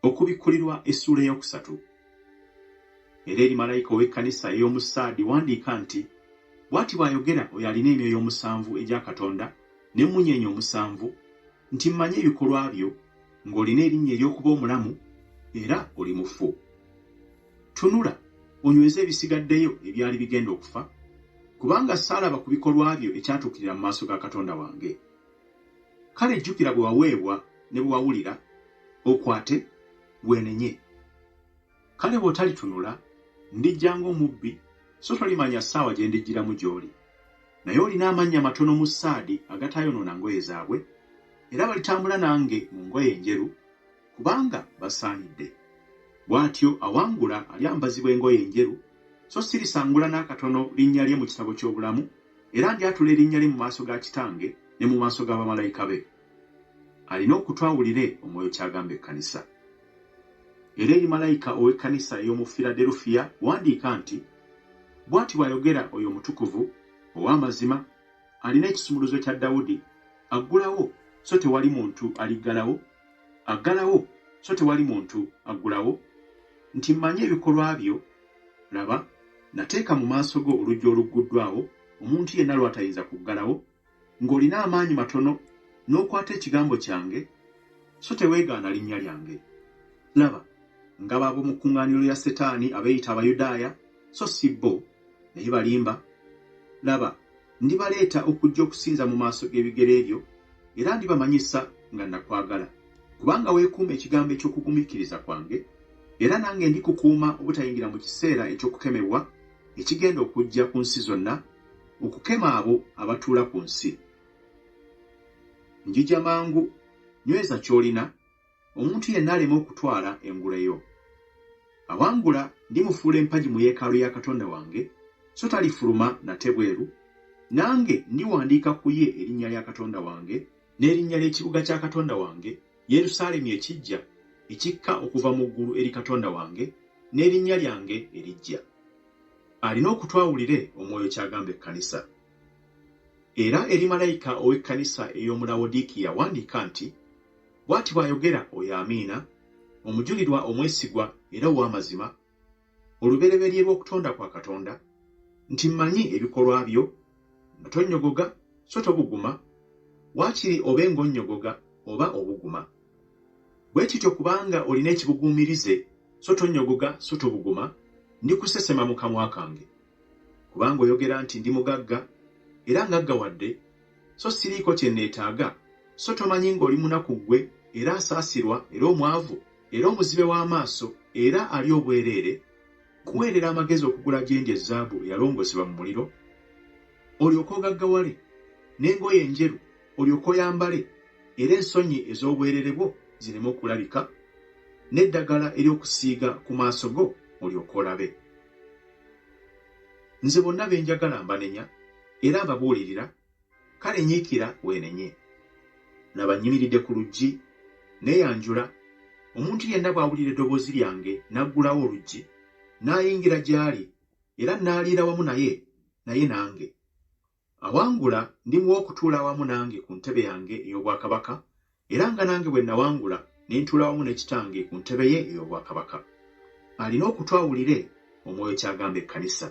Okubikkulirwa essuula eyokusatu. Era eri malayika ow'ekkanisa ey'omu Saadi wandiika nti, bw'ati bw'ayogera oyo alina emyoyo omusanvu egya Katonda n'emmunyeenye omusanvu, nti mmanyi ebikolwa byo, ng'olina erinnya ery'okuba omulamu era oli mufu. Tunula onyweze ebisigaddeyo ebyali bigenda okufa, kubanga saalaba ku bikolwa byo ekyatuukirira mu maaso ga Katonda wange. Kale jjukira bwe waweebwa ne bwe wawulira, okwate weenenye. Kale bw'otalitunula, ndijja ng'omubbi, so tolimanya ssaawa gye ndijjiramu gy'oli. Naye olina amannya matono mu Saadi agatayonoona ngoye zaabwe, era balitambula nange mu ngoye enjeru, kubanga basaanidde. Bw'atyo awangula alyambazibwa engoye enjeru, so sirisangula n'akatono linnya lye mu kitabo ky'obulamu, era ndyatula erinnya lye mu maaso ga Kitange ne mu maaso g'abamalayika be. Alina okutwawulire Omwoyo ky'agamba ekkanisa. Era eri malayika ow'ekkanisa ey'omu Filadelufiya wandiika nti, bw'ati bw'ayogera oyo omutukuvu ow'amazima, alina ekisumuluzo kya Dawudi, aggulawo so tewali muntu aliggalawo, aggalawo so tewali muntu aggulawo, nti mmanyi ebikolwa byo, laba nateeka mu maaso go oluggi olugguddwawo, omuntu yenna lw'atayinza kuggalawo, ng'olina amaanyi matono n'okwata ekigambo kyange, so teweegaana linnya lyange. Laba, ngaba ab'omu kuŋŋaaniro lya Setaani abeeyita Abayudaaya, so si bo, naye balimba. Laba, ndibaleeta okujja okusinza mu maaso g'ebigere ebyo, era ndibamanyisa nga nakwagala, kubanga weekuuma ekigambo eky'okugumiikiriza kwange, era nange ndikukuuma obutayingira mu kiseera eky'okukemebwa ekigenda okujja ku nsi zonna, okukema abo abatuula ku nsi. Njija mangu, nyweza ky'olina, omuntu yenna aleme okutwala engule yo. Awangula ndimufuula empagi mu yeekaalu ya Katonda wange, so talifuluma nate bweru, nange ndiwandiika ku ye erinnya lya Katonda wange n'erinnya ly'ekibuga kya Katonda wange, Yerusaalemi ekijja, ekikka okuva mu ggulu eri Katonda wange, n'erinnya lyange erijja. Alina okutwawulire Omwoyo ky'agamba ekkanisa. Era eri malayika ow'ekkanisa ey'omu Lawodikiya wandiika nti, bw'ati bw'ayogera oyo Amiina, omujulirwa omwesigwa era ow'amazima, olubereberye lw'okutonda kwa Katonda, nti mmanyi ebikolwa byo, nga tonnyogoga so tobuguma, waakiri obe ng'onnyogoga oba obuguma. Bwe kityo kubanga olina ekibuguumirize, so tonnyogoga so tobuguma, ndikusesema mu kamwa kange. Kubanga oyogera nti ndi mugagga, era ngaggawadde, so siriiko kye neetaaga, so tomanyi ng'oli munaku ggwe, era asaasirwa, era omwavu, era omuzibe w'amaaso, era ali obwereere, kuweerera amagezi okugula gyendi ezaabu eyalongosebwa mu muliro, olyoke ogaggawale, n'engoye enjeru olyoke oyambale, era ensonyi ez'obwereere bwo zireme okulabika, n'eddagala ery'okusiiga ku maaso go olyoke olabe. Nze bonna be njagala mbanenya, era mbabuulirira, kale nyiikira weenenye. Laba nnyimiridde ku luggi, neeyanjula, omuntu yenna bw'awulira eddoboozi lyange n'aggulawo oluggi, n'ayingira gy'ali, era n'aliira wamu naye nange. Awangula ndimuwa okutuula wamu nange ku ntebe yange ey'obwakabaka, era nga nange bwe nawangula ne ntuula wamu ne Kitange ku ntebe ye ey'obwakabaka. Alina okutwawulire Omwoyo ky'agamba ekkanisa.